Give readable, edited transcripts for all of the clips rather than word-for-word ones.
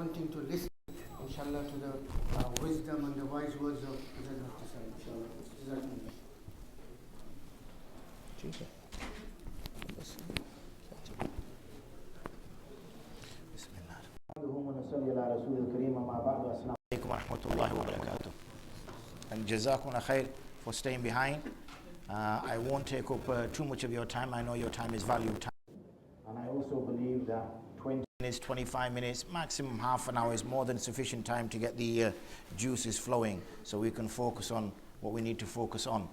wanting to listen, inshallah, to the wisdom and the wise words of Hazrat, inshallah. And Jazakumullah khair for staying behind. I won't take up too much of your time. I know your time is valuable time. And I also believe that 20 minutes, 25 minutes, maximum half an hour is more than sufficient time to get the juices flowing so we can focus on what we need to focus on.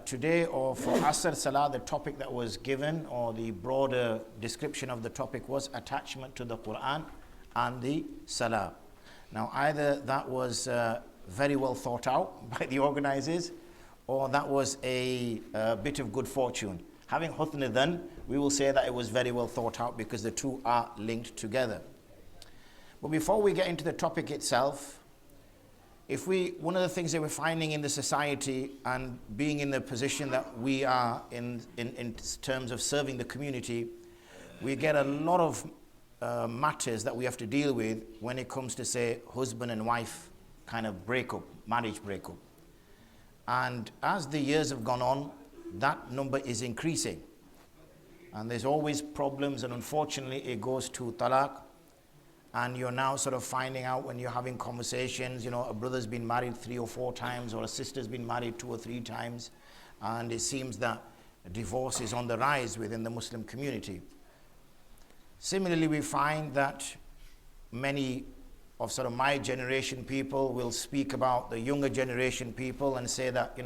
Today, or for Asr Salah, the topic that was given, or the broader description of the topic, was attachment to the Qur'an and the Salah. Now, either that was very well thought out by the organizers, or that was a bit of good fortune. Having husn dhan, we will say that it was very well thought out because the two are linked together. But before we get into the topic itself, one of the things that we're finding in the society and being in the position that we are in terms of serving the community, we get a lot of matters that we have to deal with when it comes to, say, husband and wife kind of breakup, marriage breakup. And as the years have gone on, that number is increasing. And there's always problems, and unfortunately it goes to talaq. And you're now sort of finding out when you're having conversations, a brother's been married 3 or 4 times, or a sister's been married 2 or 3 times. And it seems that divorce is on the rise within the Muslim community. Similarly, we find that many of sort of my generation people will speak about the younger generation people and say that,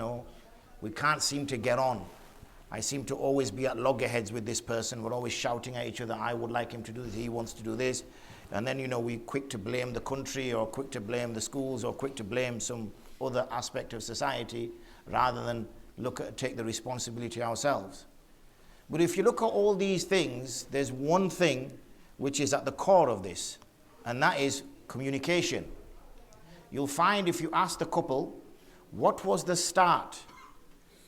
we can't seem to get on. I seem to always be at loggerheads with this person. We're always shouting at each other, I would like him to do this, he wants to do this. And then, we're quick to blame the country, or quick to blame the schools, or quick to blame some other aspect of society, rather than take the responsibility ourselves. But if you look at all these things, there's one thing which is at the core of this, and that is communication. You'll find if you ask the couple, what was the start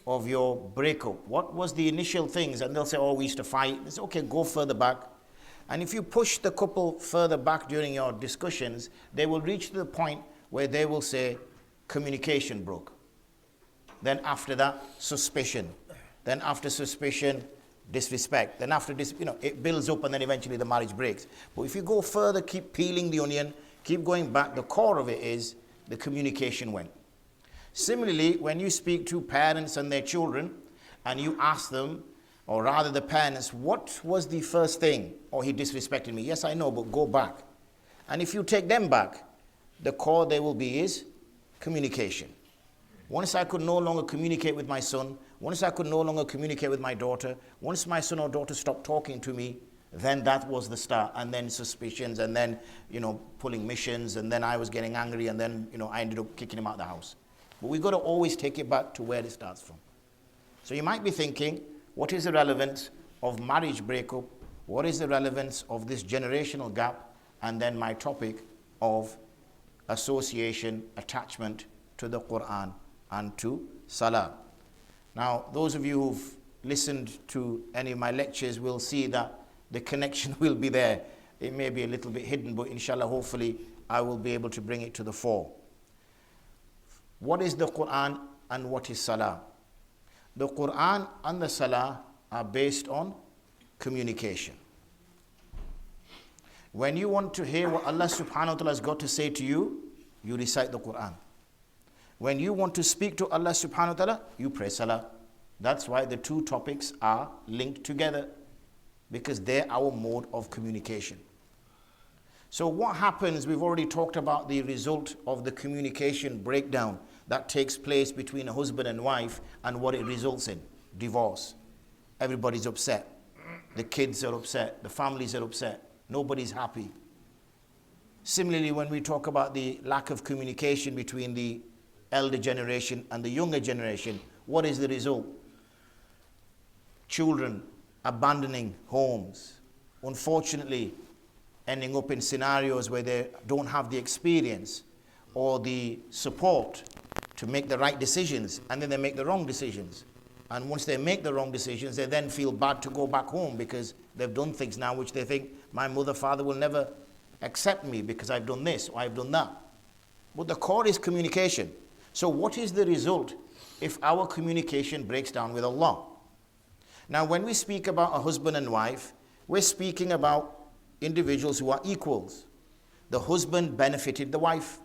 of your breakup? What was the initial things? And they'll say, we used to fight. It's okay, go further back. And if you push the couple further back during your discussions, they will reach to the point where they will say, communication broke. Then after that, suspicion. Then after suspicion, disrespect. Then after this, it builds up, and then eventually the marriage breaks. But if you go further, keep peeling the onion, keep going back, the core of it is the communication went. Similarly, when you speak to parents and their children, and you ask them, or rather the parents, what was the first thing? He disrespected me. Yes, I know, but go back. And if you take them back, the core there will be is communication. Once I could no longer communicate with my son, once I could no longer communicate with my daughter, once my son or daughter stopped talking to me, then that was the start. And then suspicions, and then, pulling missions, and then I was getting angry, and then, I ended up kicking him out of the house. But we've got to always take it back to where it starts from. So you might be thinking, what is the relevance of marriage breakup? What is the relevance of this generational gap? And then my topic of association, attachment to the Qur'an and to Salah. Now, those of you who've listened to any of my lectures will see that the connection will be there. It may be a little bit hidden, but inshallah, hopefully, I will be able to bring it to the fore. What is the Qur'an and what is Salah? The Qur'an and the Salah are based on communication. When you want to hear what Allah subhanahu wa ta'ala has got to say to you, you recite the Qur'an. When you want to speak to Allah subhanahu wa ta'ala, you pray Salah. That's why the two topics are linked together, because they're our mode of communication. So what happens, we've already talked about the result of the communication breakdown that takes place between a husband and wife, and what it results in, divorce. Everybody's upset. The kids are upset. The families are upset. Nobody's happy. Similarly, when we talk about the lack of communication between the elder generation and the younger generation, what is the result? Children abandoning homes. Unfortunately, ending up in scenarios where they don't have the experience or the support to make the right decisions, and then they make the wrong decisions. And once they make the wrong decisions, they then feel bad to go back home because they've done things now which they think my mother, father will never accept me because I've done this or I've done that. But the core is communication. So what is the result if our communication breaks down with Allah? Now, when we speak about a husband and wife, we're speaking about individuals who are equals. The husband benefited the wife,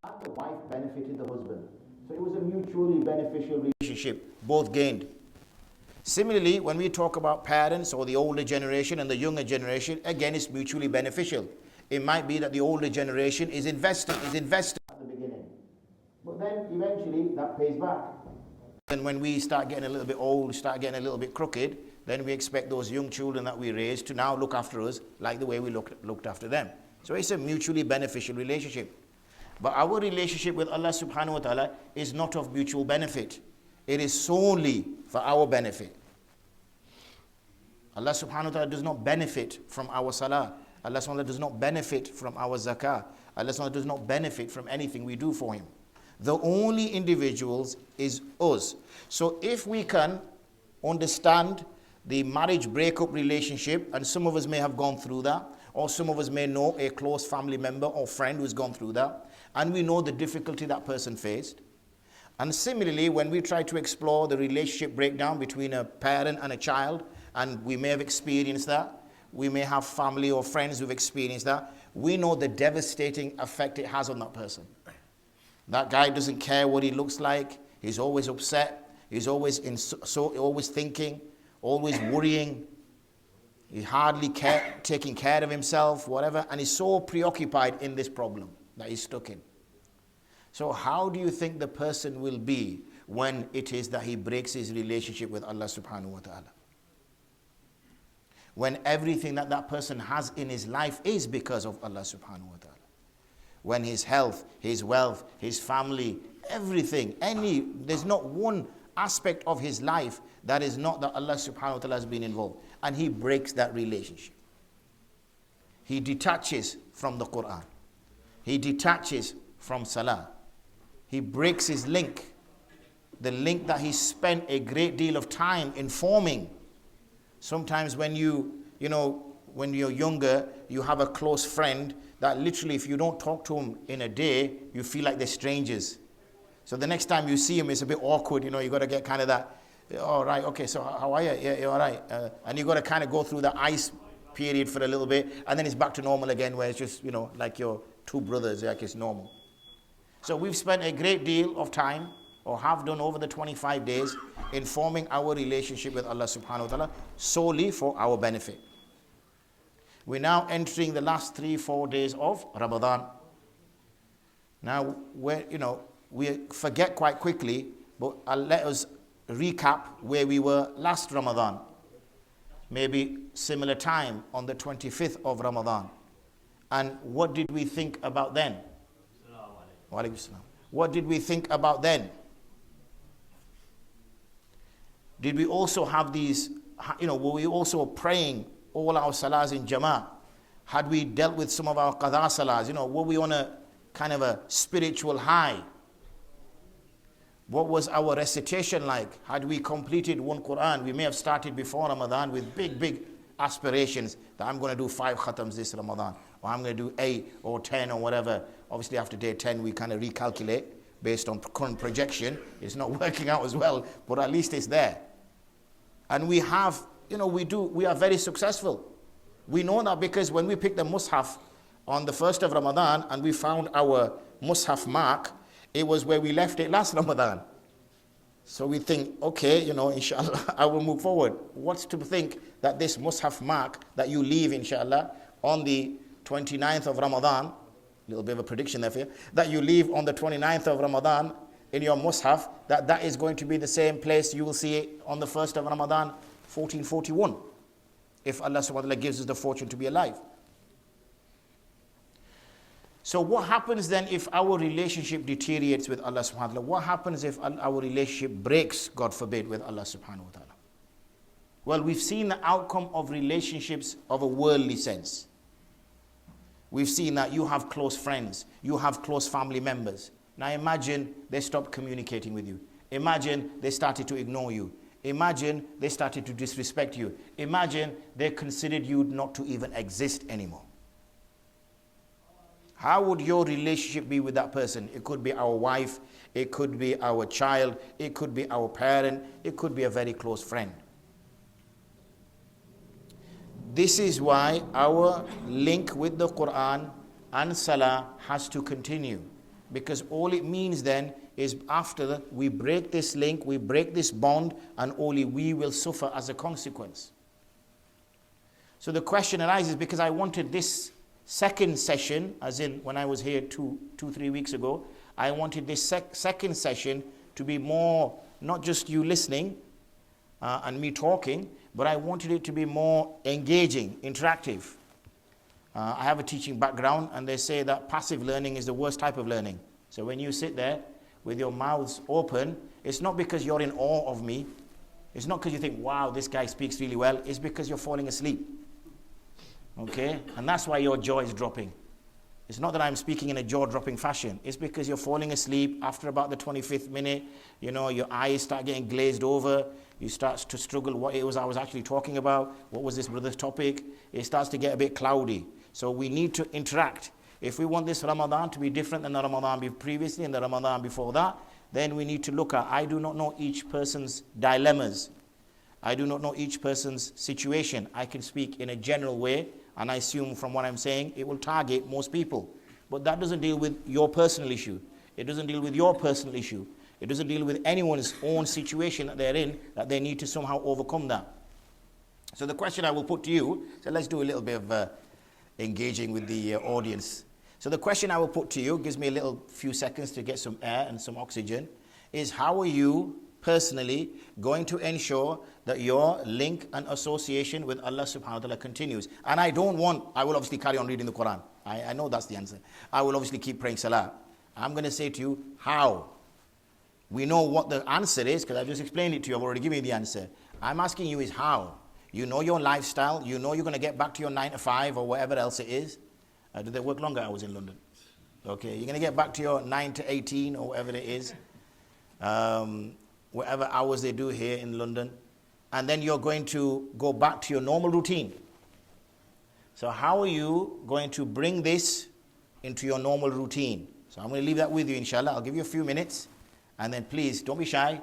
and the wife benefited the husband. So it was a mutually beneficial relationship. Both gained. Similarly, when we talk about parents or the older generation and the younger generation, again, it's mutually beneficial. It might be that the older generation is invested at the beginning. But then eventually that pays back. And when we start getting a little bit old, start getting a little bit crooked, then we expect those young children that we raised to now look after us like the way we looked after them. So it's a mutually beneficial relationship. But our relationship with Allah subhanahu wa ta'ala is not of mutual benefit. It is solely for our benefit. Allah subhanahu wa ta'ala does not benefit from our salah. Allah subhanahu wa ta'ala does not benefit from our zakah. Allah subhanahu wa ta'ala does not benefit from anything we do for him. The only individuals is us. So if we can understand the marriage breakup relationship, and some of us may have gone through that, or some of us may know a close family member or friend who's gone through that, and we know the difficulty that person faced. And similarly, when we try to explore the relationship breakdown between a parent and a child, and we may have experienced that, we may have family or friends who've experienced that, we know the devastating effect it has on that person. That guy doesn't care what he looks like. He's always upset. He's always always thinking, always worrying. He hardly taking care of himself, whatever. And he's so preoccupied in this problem that he's stuck in. So how do you think the person will be when it is that he breaks his relationship with Allah subhanahu wa ta'ala? When everything that that person has in his life is because of Allah subhanahu wa ta'ala. When his health, his wealth, his family, everything, there's not one aspect of his life that is not that Allah subhanahu wa ta'ala has been involved. And he breaks that relationship. He detaches from the Qur'an. He detaches from Ṣalāh. He breaks his link. The link that he spent a great deal of time in forming. Sometimes when when you're younger, you have a close friend that literally if you don't talk to him in a day, you feel like they're strangers. So the next time you see him, it's a bit awkward, you got to get kind of that, all right, okay, so how are you? Yeah, you're all right. And you got to kind of go through the ice period for a little bit, and then it's back to normal again, where it's just, like your two brothers, like it's normal. So we've spent a great deal of time, or have done over the 25 days, in forming our relationship with Allah subhanahu wa ta'ala solely for our benefit. We're now entering the last 3-4 days of Ramadan. Now, we forget quite quickly, but let us recap where we were last Ramadan. Maybe similar time on the 25th of Ramadan. And what did we think about then? What did we think about then? Did we also have these, were we also praying all our salahs in jama'ah? Had we dealt with some of our qadha salahs? Were we on a kind of a spiritual high? What was our recitation like? Had we completed one Qur'an? We may have started before Ramadan with big aspirations that I'm going to do 5 khatams this Ramadan, or I'm going to do 8 or 10 or whatever. Obviously after day 10 we kind of recalculate based on current projection. It's not working out as well, but at least it's there. And we have, we are very successful. We know that because when we picked the Mus'haf on the 1st of Ramadan and we found our Mus'haf mark, it was where we left it last Ramadan. So we think, okay, inshallah, I will move forward. What's to think that this Mus'haf mark that you leave, inshallah, on the 29th of Ramadan, a little bit of a prediction there for you, that you leave on the 29th of Ramadan in your Mus'haf, that is going to be the same place you will see it on the 1st of Ramadan, 1441, if Allah subhanahu wa ta'ala gives us the fortune to be alive. So what happens then if our relationship deteriorates with Allah subhanahu wa ta'ala? What happens if our relationship breaks, God forbid, with Allah subhanahu wa ta'ala? Well, we've seen the outcome of relationships of a worldly sense. We've seen that you have close friends, you have close family members. Now imagine they stopped communicating with you. Imagine they started to ignore you. Imagine they started to disrespect you. Imagine they considered you not to even exist anymore. How would your relationship be with that person? It could be our wife, it could be our child, it could be our parent, it could be a very close friend. This is why our link with the Qur'an and Salah has to continue. Because all it means then is after we break this link, we break this bond, and only we will suffer as a consequence. So the question arises, because I wanted this second session, as in when I was here 3 weeks ago, I wanted this second session to be more, not just you listening and me talking, but I wanted it to be more engaging, interactive. I have a teaching background, and they say that passive learning is the worst type of learning. So when you sit there with your mouths open, it's not because you're in awe of me. It's not because you think, wow, this guy speaks really well. It's because you're falling asleep. Okay? And that's why your jaw is dropping. It's not that I'm speaking in a jaw-dropping fashion. It's because you're falling asleep. After about the 25th minute, your eyes start getting glazed over. You start to struggle what it was I was actually talking about. What was this brother's topic? It starts to get a bit cloudy. So we need to interact. If we want this Ramadan to be different than the Ramadan previously and the Ramadan before that, then we need to look at, I do not know each person's dilemmas. I do not know each person's situation. I can speak in a general way, and I assume from what I'm saying, it will target most people. But that doesn't deal with your personal issue. It doesn't deal with your personal issue. It doesn't deal with anyone's own situation that they're in, that they need to somehow overcome that. So the question I will put to you, so let's do a little bit of engaging with the audience. So the question I will put to you, gives me a little few seconds to get some air and some oxygen, is how are you personally going to ensure that your link and association with Allah subhanahu wa ta'ala continues? And I will obviously carry on reading the Quran. I know that's the answer. I will obviously keep praying Salah. I'm going to say to you, how? We know what the answer is, because I've just explained it to you. I've already given you the answer. I'm asking you is how? You know your lifestyle. You know you're going to get back to your 9 to 5 or whatever else it is. Do they work longer hours in London? Okay, you're going to get back to your 9 to 18 or whatever it is. Whatever hours they do here in London. And then you're going to go back to your normal routine. So how are you going to bring this into your normal routine? So I'm going to leave that with you, inshallah. I'll give you a few minutes. And then please, don't be shy.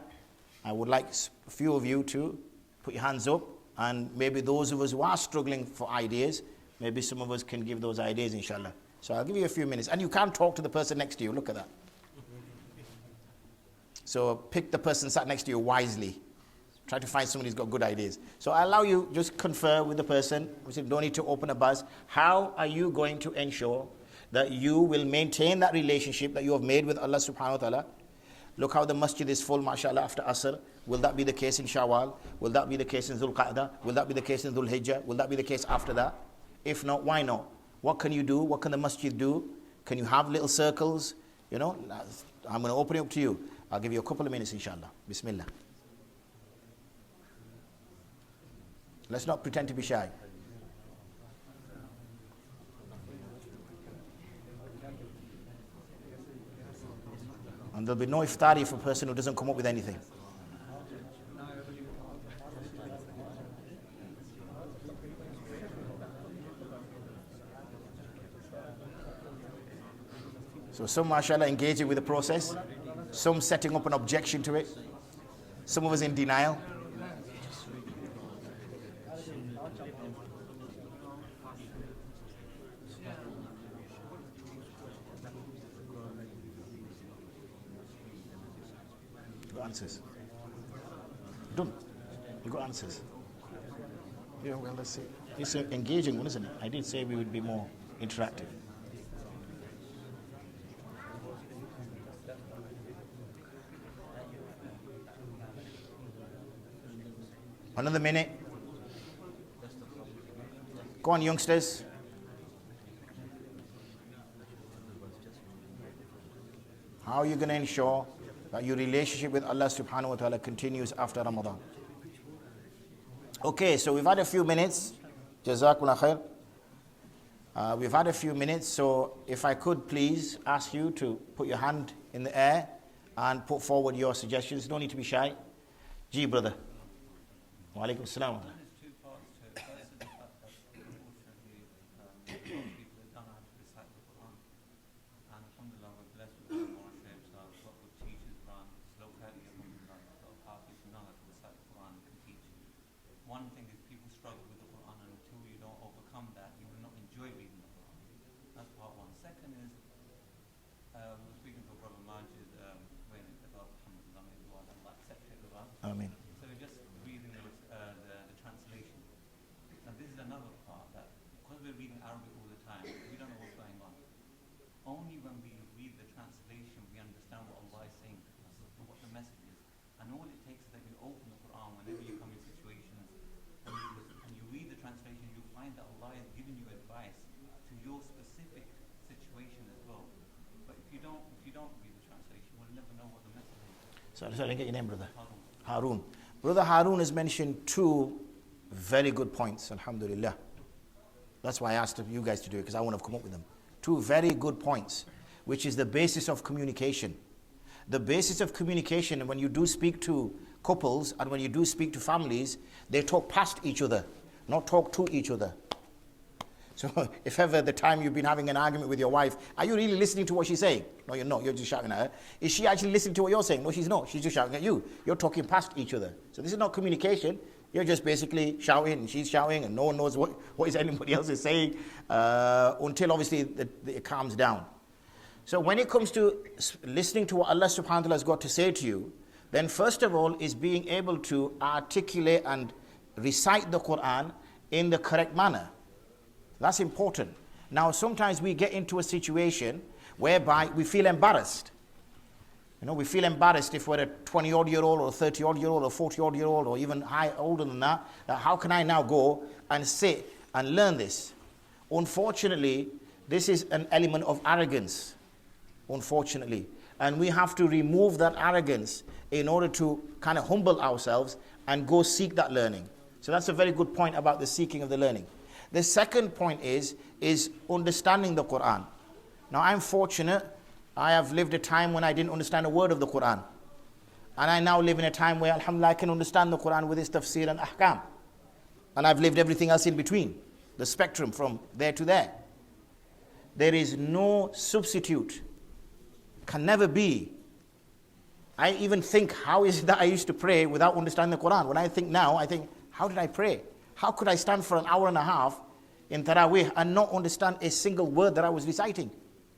I would like a few of you to put your hands up. And maybe those of us who are struggling for ideas, maybe some of us can give those ideas, inshallah. So I'll give you a few minutes. And you can talk to the person next to you. Look at that. So pick the person sat next to you wisely. Try to find somebody who's got good ideas. So I allow you, just confer with the person. You don't need to open a buzz. How are you going to ensure that you will maintain that relationship that you have made with Allah subhanahu wa ta'ala? Look how the masjid is full, mashallah, after Asr. Will that be the case in Shawwal? Will that be the case in Dhul Qa'dah? Will that be the case in Dhul Hijjah? Will that be the case after that? If not, why not? What can you do? What can the masjid do? Can you have little circles? I'm going to open it up to you. I'll give you a couple of minutes, inshallah. Bismillah. Let's not pretend to be shy. And there'll be no iftari for a person who doesn't come up with anything. So some, mashallah, engaging with the process. Some setting up an objection to it. Some of us in denial. You got answers? Done. You got answers? Yeah, well, let's see. It's an engaging one, isn't it? I did say we would be more interactive. Another minute. Go on, youngsters. How are you going to ensure that your relationship with Allah subhanahu wa ta'ala continues after Ramadan? Okay, so we've had a few minutes. Jazakumullah khair. We've had a few minutes, so if I could please ask you to put your hand in the air and put forward your suggestions. Don't need to be shy. Ji, brother. Wa alaikum assalam. There's two parts to it. First, unfortunately, people don't know how to recite the Qur'an. was speaking to a brother Majid when about Allah accepted the one. Amen. So we're just reading the translation. Now this is another part that because we're reading Arabic all the time, we don't know what's going on. Only when we read the translation we understand what Allah is saying to us, what the message is. And all it takes is that you open the Qur'an whenever you come in situations and you read the translation, you find that Allah is giving you advice to your specific situation as well. But if you don't read the translation, we'll never know what the message is. So I didn't get your name, brother. Harun. Brother Harun has mentioned two very good points, alhamdulillah. That's why I asked you guys to do it, because I want to come up with them. Two very good points, which is the basis of communication. The basis of communication, when you do speak to couples and when you do speak to families, they talk past each other, not talk to each other. So if ever the time you've been having an argument with your wife, are you really listening to what she's saying? No, you're not. You're just shouting at her. Is she actually listening to what you're saying? No, she's not. She's just shouting at you. You're talking past each other. So this is not communication. You're just basically shouting, and she's shouting, and no one knows what is anybody else is saying until obviously it calms down. So when it comes to listening to what Allah subhanahu wa ta'ala has got to say to you, then first of all is being able to articulate and recite the Qur'an in the correct manner. That's important. Now sometimes we get into a situation whereby we feel embarrassed. You know, we feel embarrassed if we're a 20-odd-year-old or a 30-odd-year-old or 40-odd-year-old or even older than that. How can I now go and sit and learn this? Unfortunately, this is an element of arrogance. Unfortunately. And we have to remove that arrogance in order to kind of humble ourselves and go seek that learning. So that's a very good point about the seeking of the learning. The second point is understanding the Qur'an. Now I'm fortunate. I have lived a time when I didn't understand a word of the Qur'an. And I now live in a time where, alhamdulillah, I can understand the Qur'an with its tafsir and ahkam. And I've lived everything else in between, the spectrum from there to there. There is no substitute, can never be. I even think, how is it that I used to pray without understanding the Qur'an? When I think now, I think, how did I pray? How could I stand for an hour and a half in Taraweeh and not understand a single word that I was reciting?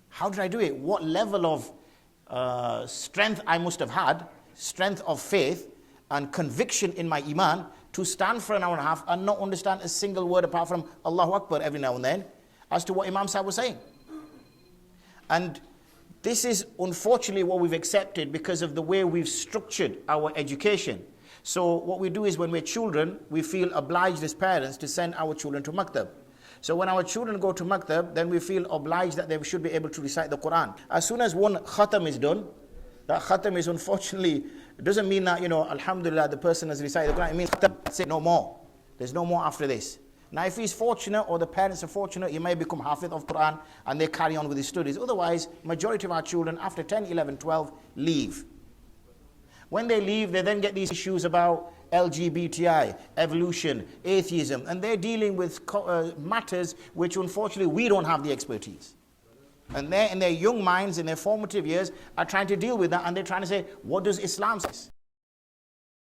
How did I do it? What level of strength I must have had, strength of faith and conviction in my iman to stand for an hour and a half and not understand a single word apart from Allahu Akbar every now and then as to what Imam Sahib was saying. And this is unfortunately what we've accepted because of the way we've structured our education. So what we do is when we're children, we feel obliged as parents to send our children to maktab. So when our children go to maktab, then we feel obliged that they should be able to recite the Qur'an. As soon as one khatam is done, that khatam is unfortunately, it doesn't mean that, alhamdulillah, the person has recited the Qur'an. It means khatam, that's it, no more. There's no more after this. Now if he's fortunate or the parents are fortunate, he may become hafiz of Qur'an and they carry on with his studies. Otherwise, majority of our children after 10, 11, 12 leave. When they leave, they then get these issues about LGBTI, evolution, atheism, and they're dealing with matters which unfortunately we don't have the expertise. And they, in their young minds, in their formative years, are trying to deal with that, and they're trying to say, what does Islam say?